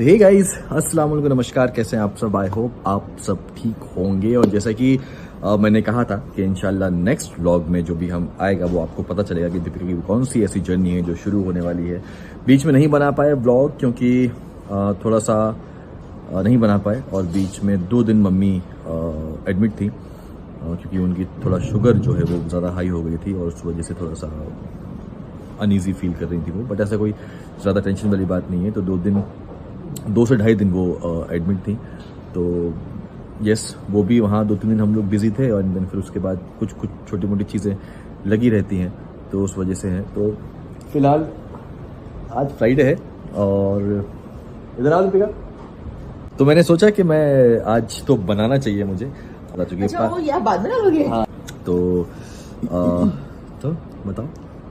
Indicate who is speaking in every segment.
Speaker 1: Hey guys, अस्सलाम वालेकुम, नमस्कार। कैसे हैं आप सब? आई होप आप सब ठीक होंगे। और जैसा कि मैंने कहा था कि इंशाल्लाह नेक्स्ट व्लॉग में जो भी हम आएगा वो आपको पता चलेगा कि दीपिका की कौन सी ऐसी जर्नी है जो शुरू होने वाली है। बीच में नहीं बना पाए व्लॉग क्योंकि थोड़ा सा नहीं बना पाए, और बीच में 2 दिन मम्मी एडमिट थी क्योंकि उनकी थोड़ा शुगर जो है वो ज़्यादा हाई हो गई थी और उस वजह से थोड़ा सा अनईजी फील कर रही थी वो। बट ऐसा कोई ज़्यादा टेंशन वाली बात नहीं है। तो 2 से ढाई दिन वो एडमिट थी। तो यस, वो भी वहाँ 2-3 दिन हम लोग बिजी थे, और देन फिर उसके बाद कुछ छोटी मोटी चीज़ें लगी रहती हैं तो उस वजह से है। तो फिलहाल आज फ्राइडे है और इधर आ दीपिका। तो मैंने सोचा कि मैं आज तो बनाना चाहिए मुझे, पता चुकी
Speaker 2: अच्छा, वो यहाँ बाद में डालोगे?
Speaker 1: हाँ। तो बताओ,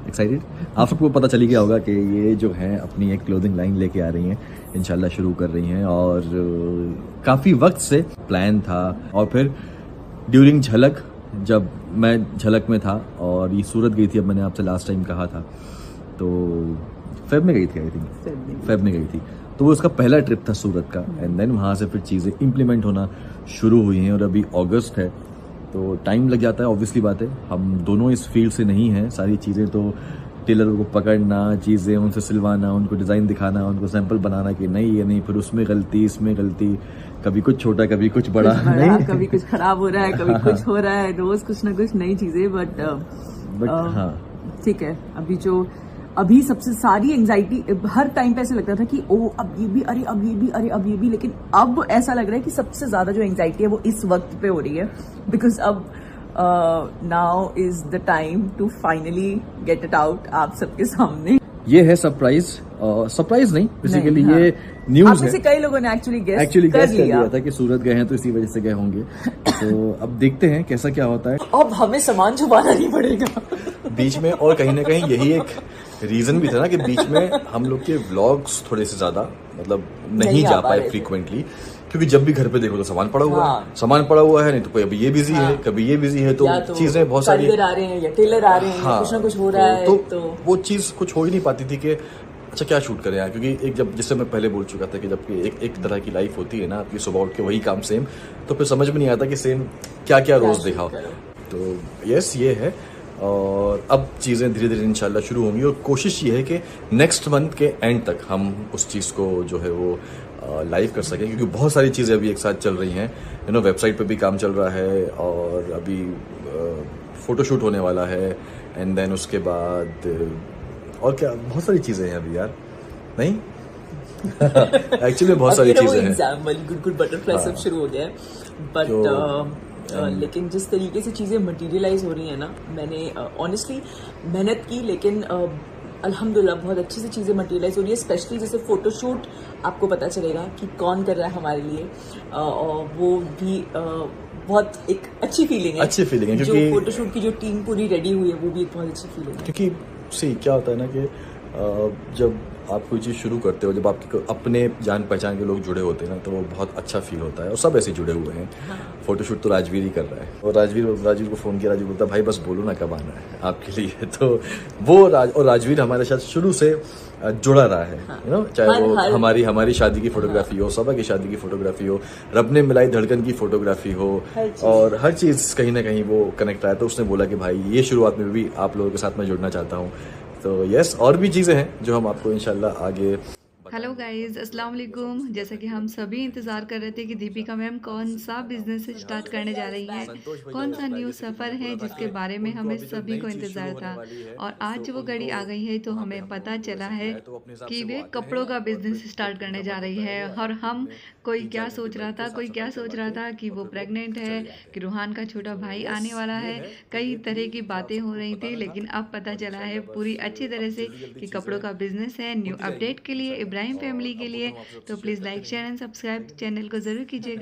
Speaker 1: एक्साइटेड? आप सबको पता चली गया होगा कि ये जो है अपनी एक क्लोथिंग लाइन लेके आ रही हैं, इंशाल्लाह शुरू कर रही हैं। और काफ़ी वक्त से प्लान था, और फिर ड्यूरिंग झलक, जब मैं झलक में था और ये सूरत गई थी, अब मैंने आपसे लास्ट टाइम कहा था तो फेब में गई थी, आई थिंक फेब में गई थी। तो वो उसका पहला ट्रिप था सूरत का, एंड देन वहाँ से फिर चीज़ें इम्प्लीमेंट होना शुरू हुई हैं। और अभी अगस्त है तो टाइम लग जाता है, ऑब्वियसली बात है। हम दोनों इस फील्ड से नहीं हैं। सारी चीज़ें तो टेलर को पकड़ना, चीज़ें उनसे सिलवाना, उनको डिज़ाइन दिखाना, उनको सैंपल बनाना कि नहीं ये नहीं, फिर उसमें गलती इसमें गलती, कभी कुछ छोटा कभी कुछ बड़ा, नहीं
Speaker 2: कभी कुछ खराब हो रहा है, कभी कुछ हो रहा है, रोज कुछ ना कुछ नई चीजें। बट
Speaker 1: हाँ
Speaker 2: ठीक है। अभी सबसे सारी एंजाइटी हर टाइम पे ऐसे लगता था कि ओ अब ये भी, अरे अब ये भी, अरे अब ये भी। लेकिन अब ऐसा लग रहा है कि सबसे ज्यादा जो एंजाइटी है वो इस वक्त पे हो रही है, बिकॉज अब now is the time to finally get it out आप सबके सामने।
Speaker 1: ये है सरप्राइज, सरप्राइज नहीं बेसिकली,
Speaker 2: हाँ।
Speaker 1: ये न्यूज है।
Speaker 2: कई लोगों ने एक्चुअली गेस
Speaker 1: कर लिया था कि सूरत गए हैं तो इसी वजह से गए होंगे। तो अब देखते हैं कैसा क्या होता है।
Speaker 2: अब हमें सामान छुपाना नहीं पड़ेगा
Speaker 1: बीच में, और कहीं ना कहीं यही एक रीजन भी था ना कि बीच में हम लोग के व्लॉग्स थोड़े से ज्यादा मतलब नहीं जा पाए फ्रीक्वेंटली, क्योंकि जब भी घर पे देखो तो सामान पड़ा हुआ है, सामान पड़ा हुआ है, नहीं तो कभी ये बिजी है, कभी ये बिजी है, तो चीजें बहुत सारी
Speaker 2: आ रहे हैं या टेलर आ रहे हैं, कुछ ना कुछ हो रहा है, तो
Speaker 1: वो चीज कुछ हो ही नहीं पाती थी कि अच्छा क्या शूट करें यार। क्योंकि एक, जब जिससे मैं पहले बोल चुका था कि जब एक तरह की लाइफ होती है ना आपकी, सुबह उठ के वही काम सेम, तो फिर समझ में नहीं आता कि सेम क्या क्या रोज दिखाओ। तो यस, ये है। और अब चीज़ें धीरे धीरे इंशाल्लाह शुरू होंगी, और कोशिश ये है कि नेक्स्ट मंथ के एंड तक हम उस चीज़ को जो है वो लाइव कर सकें, क्योंकि बहुत सारी चीज़ें अभी एक साथ चल रही हैं। वेबसाइट पे भी काम चल रहा है, और अभी फोटोशूट होने वाला है, एंड देन उसके बाद और क्या बहुत सारी चीज़ें हैं अभी यार, नहीं एक्चुअली बहुत सारी चीज़ें हैं।
Speaker 2: गुड बटरफ्लाई सब शुरू हो गया है। बट लेकिन जिस तरीके से चीज़ें मटेरियलाइज हो रही हैं ना, मैंने ऑनेस्टली मेहनत की, लेकिन अल्हम्दुलिल्लाह बहुत अच्छी सी चीज़ें मटेरियलाइज हो रही है। स्पेशली जैसे फोटोशूट, आपको पता चलेगा कि कौन कर रहा है हमारे लिए, और वो भी बहुत एक अच्छी फीलिंग है। जो फोटोशूट की जो टीम पूरी रेडी हुई है वो भी एक बहुत अच्छी फीलिंग है।
Speaker 1: क्योंकि सी क्या होता है ना कि जब आप कोई चीज़ शुरू करते हो, जब आपके अपने जान पहचान के लोग जुड़े होते हैं ना, तो वो बहुत अच्छा फील होता है, और सब ऐसे जुड़े हुए हैं। हाँ। फोटोशूट तो राजवीर ही कर रहा है, और राजवीर को फ़ोन किया, राजवीर बोलता भाई बस बोलो ना कब आना है आपके लिए। तो वो राजवीर हमारे साथ शुरू से जुड़ा रहा है। हाँ। चाहे वो हमारी शादी की फोटोग्राफी हो, सबा की शादी की फोटोग्राफी हो, रब ने मिलाई धड़कन की फोटोग्राफी हो, और हर चीज़ कहीं ना कहीं वो कनेक्ट आया। तो उसने बोला कि भाई ये शुरुआत में भी आप लोगों के साथ मैं जुड़ना चाहता हूँ। तो यस, और भी चीज़ें हैं जो हम आपको इंशाल्लाह आगे।
Speaker 3: हेलो गाइस, अस्सलाम वालेकुम। जैसा कि हम सभी इंतज़ार कर रहे थे कि दीपिका मैम कौन सा बिजनेस स्टार्ट करने जा रही हैं, कौन सा न्यू सफ़र है जिसके बारे में हमें सभी को इंतज़ार था, और आज वो घड़ी आ गई है तो हमें पता चला है कि वे कपड़ों का बिजनेस स्टार्ट करने जा रही है। और हम कोई क्या सोच रहा था कि वो प्रेग्नेंट है, कि रूहान का छोटा भाई आने वाला है, कई तरह की बातें हो रही थी। लेकिन अब पता चला है पूरी अच्छी तरह से कि कपड़ों का बिजनेस है। न्यू अपडेट के लिए इब्राहिम फैमिली के लिए तो please like share and subscribe channel को ज़रूर कीजिएगा।